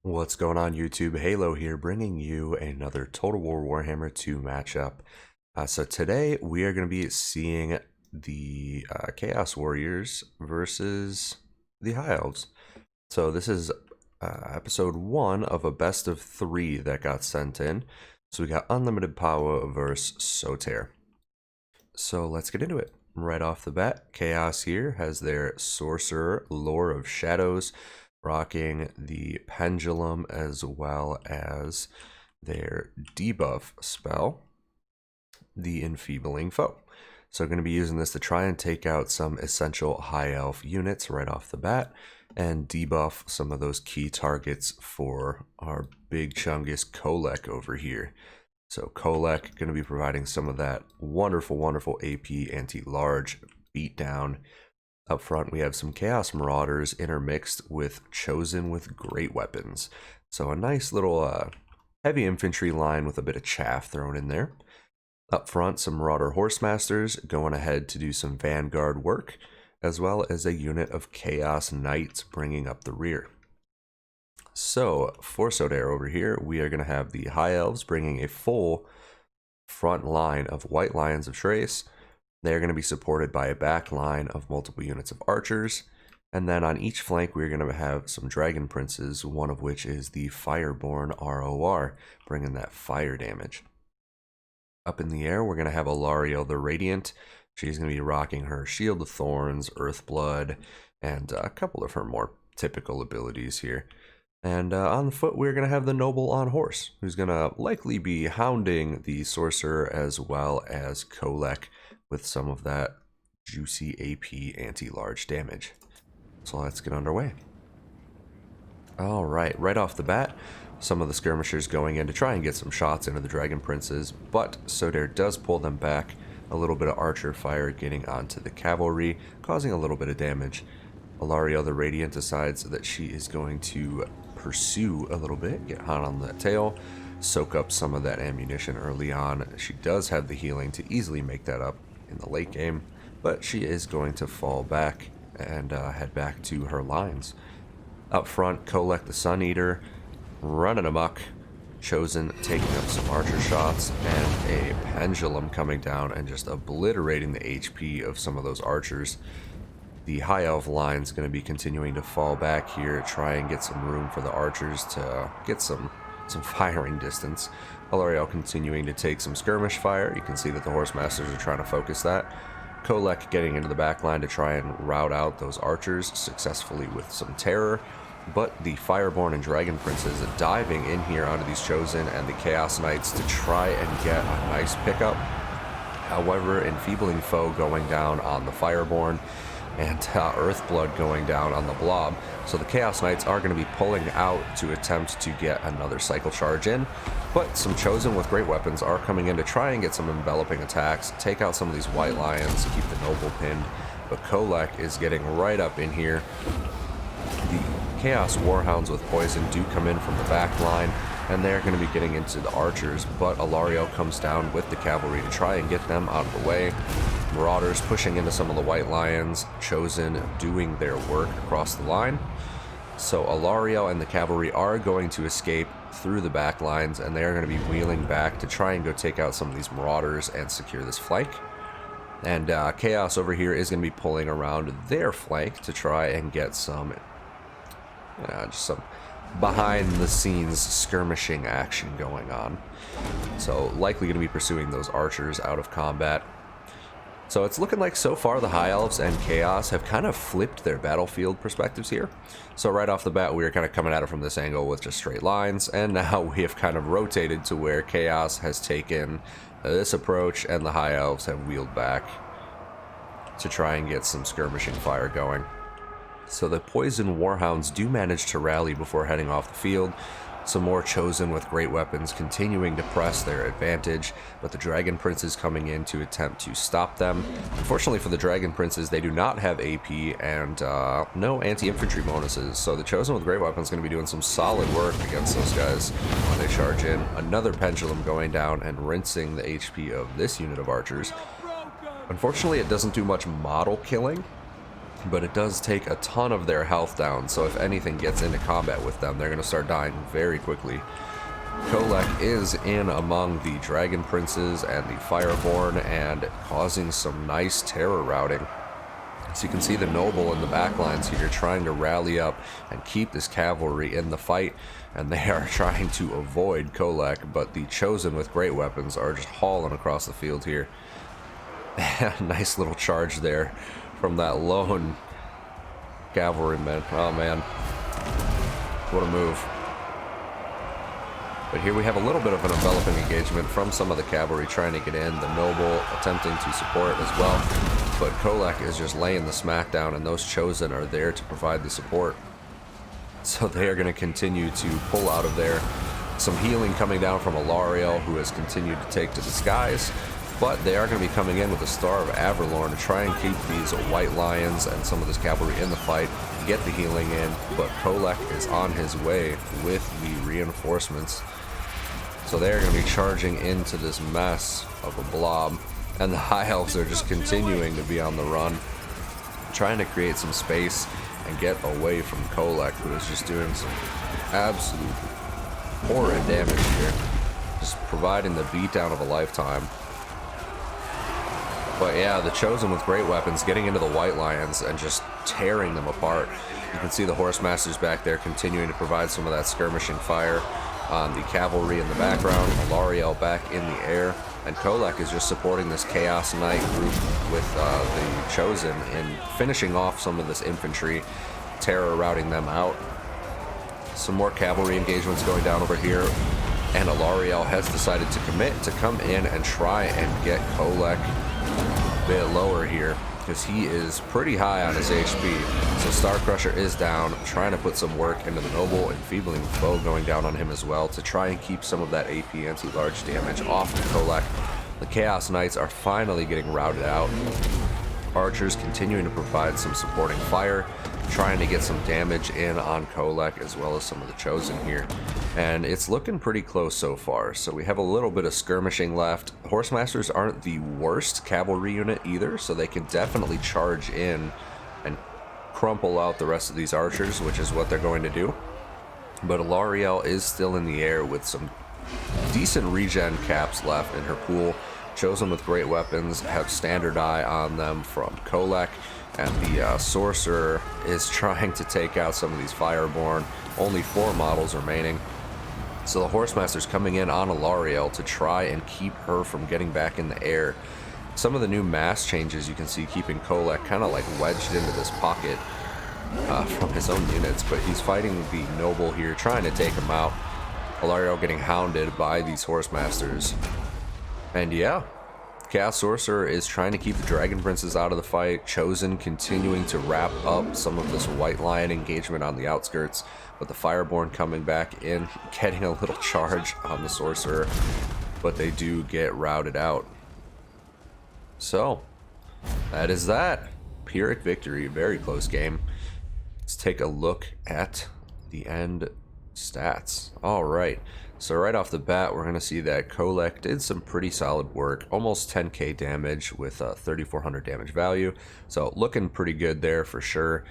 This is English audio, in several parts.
What's going on YouTube? Heylow here, bringing you another Total War Warhammer 2 matchup. So today we are going to be seeing the Chaos Warriors versus the High Elves. So this is episode 1 of a best of 3 that got sent in. So we got Unlimited Powaaah versus Soter. So let's get into it. Right off the bat, Chaos here has their Sorcerer, Lore of Shadows, rocking the Pendulum as well as their debuff spell, the Enfeebling Foe. So going to be using this to try and take out some essential High Elf units right off the bat and debuff some of those key targets for our big chungus Kolek over here. So Kolek going to be providing some of that wonderful AP anti-large beatdown. Up front, we have some Chaos Marauders intermixed with Chosen with great weapons. So a nice little heavy infantry line with a bit of chaff thrown in there. Up front, some Marauder Horsemasters going ahead to do some Vanguard work, as well as a unit of Chaos Knights bringing up the rear. So for Soter over here, we are going to have the High Elves bringing a full front line of White Lions of Trace. They're going to be supported by a back line of multiple units of archers. And then on each flank, we're going to have some Dragon Princes, one of which is the Fireborn ROR, bringing that fire damage. Up in the air, we're going to have Alariel the Radiant. She's going to be rocking her Shield of Thorns, Earthblood, and a couple of her more typical abilities here. And on foot, we're going to have the Noble on horse, who's going to likely be hounding the Sorcerer as well as Kolek with some of that juicy AP anti-large damage. So let's get underway. Alright, right off the bat, some of the skirmishers going in to try and get some shots into the Dragon Princes, but Soter does pull them back. A little bit of archer fire getting onto the cavalry, causing a little bit of damage. Alariel the Radiant decides that she is going to pursue a little bit, get hot on the tail, soak up some of that ammunition early on. She does have the healing to easily make that up in the late game, but she is going to fall back and head back to her lines. Up front, Kolek the Sun Eater running amok, Chosen taking up some archer shots, and a Pendulum coming down and just obliterating the HP of some of those archers. The High Elf line is going to be continuing to fall back here, try and get some room for the archers to get some firing distance. Alariel continuing to take some skirmish fire. You can see that the Horsemasters are trying to focus that. Kolek getting into the back line to try and rout out those archers successfully with some terror. But the Fireborn and Dragon Princes diving in here onto these Chosen and the Chaos Knights to try and get a nice pickup. However, Enfeebling Foe going down on the Fireborn and Earthblood going down on the Blob. So the Chaos Knights are going to be pulling out to attempt to get another cycle charge in, but some Chosen with great weapons are coming in to try and get some enveloping attacks, take out some of these White Lions, keep the Noble pinned, but Kolek is getting right up in here. The Chaos Warhounds with poison do come in from the back line, and they're going to be getting into the archers, but Alariel comes down with the cavalry to try and get them out of the way. Marauders pushing into some of the White Lions, Chosen doing their work across the line. So Alariel and the cavalry are going to escape through the back lines, and they are going to be wheeling back to try and go take out some of these Marauders and secure this flank. And Chaos over here is going to be pulling around their flank to try and get some just some behind the scenes skirmishing action going on. So likely going to be pursuing those archers out of combat. So it's looking like so far the High Elves and Chaos have kind of flipped their battlefield perspectives here. So right off the bat, we are kind of coming at it from this angle with just straight lines, and now we have kind of rotated to where Chaos has taken this approach and the High Elves have wheeled back to try and get some skirmishing fire going. So the Poison Warhounds do manage to rally before heading off the field. Some more Chosen with great weapons continuing to press their advantage, but the Dragon Princes coming in to attempt to stop them. Unfortunately for the Dragon Princes, they do not have AP and no anti-infantry bonuses, so the Chosen with great weapons is going to be doing some solid work against those guys when they charge in. Another Pendulum going down and rinsing the HP of this unit of archers. Unfortunately, it doesn't do much model killing, but it does take a ton of their health down, so if anything gets into combat with them, they're going to start dying very quickly. Kolek is in among the Dragon Princes and the Fireborn and causing some nice terror routing. So you can see the Noble in the backlines here trying to rally up and keep this cavalry in the fight, and they are trying to avoid Kolek, but the Chosen with great weapons are just hauling across the field here. Nice little charge there from that lone cavalryman. Oh man, what a move. But here we have a little bit of an enveloping engagement from some of the cavalry trying to get in. The Noble attempting to support as well. But Kolek is just laying the smackdown, and those Chosen are there to provide the support. So they are going to continue to pull out of there. Some healing coming down from Alariel, who has continued to take to the skies. But they are going to be coming in with the Star of Averlorn to try and keep these White Lions and some of this cavalry in the fight, get the healing in. But Kolek is on his way with the reinforcements. So they're going to be charging into this mess of a blob. And the High Elves are just continuing to be on the run, trying to create some space and get away from Kolek, who is just doing some absolute horrid damage here. Just providing the beatdown of a lifetime. But yeah, the Chosen with great weapons getting into the White Lions and just tearing them apart. You can see the Horsemasters back there continuing to provide some of that skirmishing fire on the cavalry in the background. Alariel back in the air. And Kolek is just supporting this Chaos Knight group with the Chosen and finishing off some of this infantry, terror routing them out. Some more cavalry engagements going down over here. And Alariel has decided to commit to come in and try and get Kolek a bit lower here, because he is pretty high on his HP. So Star Crusher is down, trying to put some work into the Noble, Enfeebling Foe going down on him as well to try and keep some of that AP anti-large damage off of Kolek. The Chaos Knights are finally getting routed out. Archers continuing to provide some supporting fire, trying to get some damage in on Kolek as well as some of the Chosen here. And it's looking pretty close so far. So we have a little bit of skirmishing left. Horsemasters aren't the worst cavalry unit either, so they can definitely charge in and crumple out the rest of these archers, which is what they're going to do. But Alariel is still in the air with some decent regen caps left in her pool. Chosen with great weapons have standard eye on them from Kolek, and the Sorcerer is trying to take out some of these Fireborn. Only 4 models remaining. So the Horsemaster's coming in on Alariel to try and keep her from getting back in the air. Some of the new mass changes you can see keeping Kolek kind of like wedged into this pocket from his own units, but he's fighting the Noble here, trying to take him out. Alariel getting hounded by these Horsemasters. And yeah, Chaos Sorcerer is trying to keep the Dragon Princes out of the fight. Chosen continuing to wrap up some of this White Lion engagement on the outskirts, but the Fireborn coming back in, getting a little charge on the Sorcerer, but they do get routed out. So, that is that. Pyrrhic victory, very close game. Let's take a look at the end stats. Alright, so right off the bat, we're going to see that Kolek did some pretty solid work. Almost 10k damage with 3,400 damage value. So looking pretty good there for sure.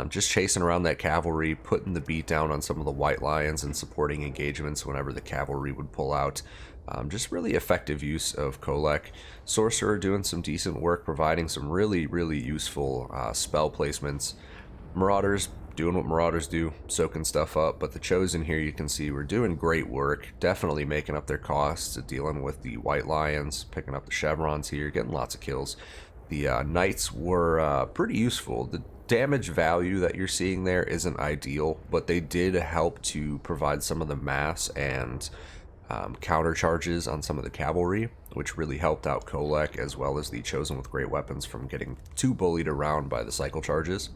Just chasing around that cavalry, putting the beat down on some of the White Lions and supporting engagements whenever the cavalry would pull out. Just really effective use of Kolek. Sorcerer doing some decent work, providing some really useful spell placements. Marauders doing what Marauders do, soaking stuff up, but the Chosen here you can see we're doing great work, definitely making up their costs, dealing with the White Lions, picking up the Chevrons here, getting lots of kills. The Knights were pretty useful. The damage value that you're seeing there isn't ideal, but they did help to provide some of the mass and counter charges on some of the cavalry, which really helped out Kolek as well as the Chosen with great weapons from getting too bullied around by the cycle charges.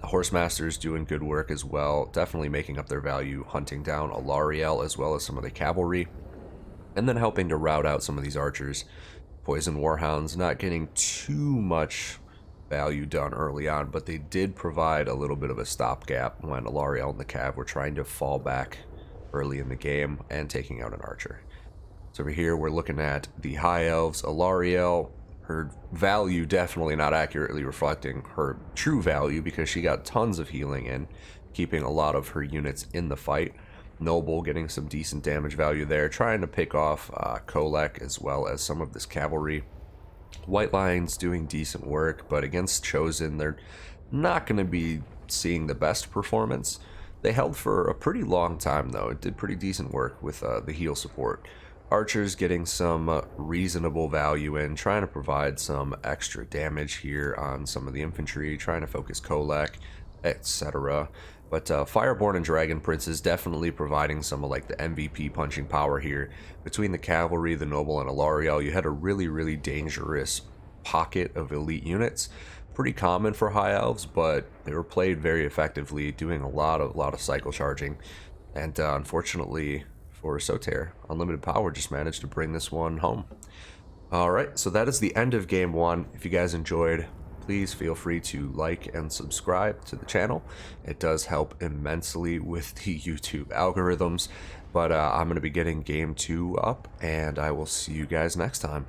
The Horsemasters doing good work as well, definitely making up their value, hunting down Alariel as well as some of the cavalry, and then helping to rout out some of these archers. Poison Warhounds not getting too much value done early on, but they did provide a little bit of a stopgap when Alariel and the Cav were trying to fall back early in the game and taking out an archer. So over here we're looking at the High Elves. Alariel her value definitely not accurately reflecting her true value, because she got tons of healing in, keeping a lot of her units in the fight. Noble getting some decent damage value there, trying to pick off Kolek as well as some of this cavalry. White Lions doing decent work, but against Chosen, they're not going to be seeing the best performance. They held for a pretty long time, though. It did pretty decent work with the heal support. Archers getting some reasonable value in, trying to provide some extra damage here on some of the infantry, trying to focus Kolek, etc. But Fireborn and Dragon Princes definitely providing some of like the MVP punching power here. Between the cavalry, the noble, and Alariel, you had a really dangerous pocket of elite units. Pretty common for High Elves, but they were played very effectively, doing a lot of cycle charging. And unfortunately for Soter, Unlimited Powaaah just managed to bring this one home. Alright, so that is the end of Game 1. If you guys enjoyed, please feel free to like and subscribe to the channel. It does help immensely with the YouTube algorithms. But I'm going to be getting Game 2 up, and I will see you guys next time.